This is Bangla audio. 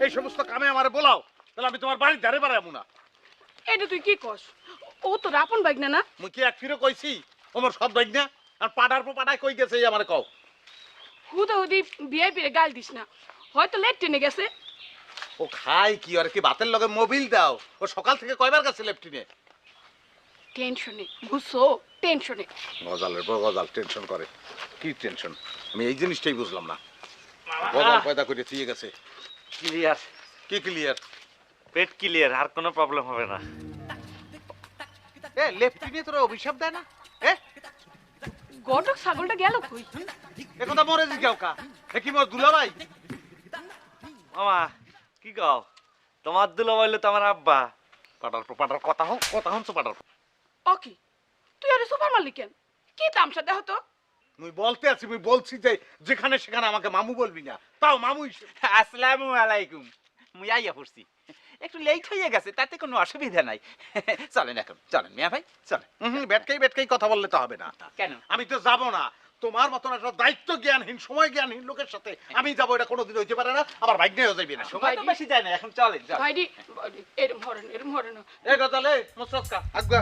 এই সমস্ত কামে আমারে বলাও, তাহলে আমি তোমার বাড়ির ধারে বাড়াবো না। এটা তুই কি কস? ও তো আপন বাইক না। মুই কি এক ফিরে কইছি ওমর সব বাইক না? আর পাড়ার পর পাড়ায় কই গেছে আমারে কও। হুদা হুদি ভিআইপি গাল দিস না, হয়তো লেট ট্রেনে গেছে। ও খাই কি আর কি ভাতের লগে মোবিল দাও? ও সকাল থেকে কয়বার গেছে লেফটিনে? টেনশনে বুঝছো, টেনশনে। গজালের পর গজাল টেনশন করে। কি টেনশন? আমি এই জিনিসটাই বুঝলাম না। গজাল পয়দা করে দিয়ে গেছে। ক্লিয়ার, কি ক্লিয়ার? পেট ক্লিয়ার, আর কোনো প্রবলেম হবে না। এ লেফটিনে তোরা অভিশাপ দেয় না? এ গটক ছাগলটা গেল কই? একথা মরে দি কেউ কা? এ কি মোর দুলাভাই? মামা কি কও, তোমার দুলো বললে তো আমার আব্বা। পাটার পর পাটার কথা হনছো পাটার। ওকে, তুই আরে সুপার মালিক কেন? কি তামসা দেহ তো? মুই বলতে আছি, মুই বলছি যে যেখানে সেখানে আমাকে মামু বলবি না। তাও মামু আসসালামু আলাইকুম। মুই আইয়া পড়ছি, একটু লেট হয়ে গেছে, তাতে কোনো অসুবিধা নাই। চলেন এখন, চলেন মিয়া ভাই, চলেন। বেটকাই কথা বললে তো হবে না। কেন? আমি তো যাব না। তোমার মতন একটা দায়িত্ব জ্ঞানহীন, সময় জ্ঞানহীন লোকের সাথে আমি যাবো, এটা কোনোদিন হইতে পারে না। আমার ভাগ্য হয়ে যাইবে না। সময় তো বেশি যায় না, এখন চলেন। ভাইডি এরম হরে না। এ গজালে মুসকা আজ্ঞা।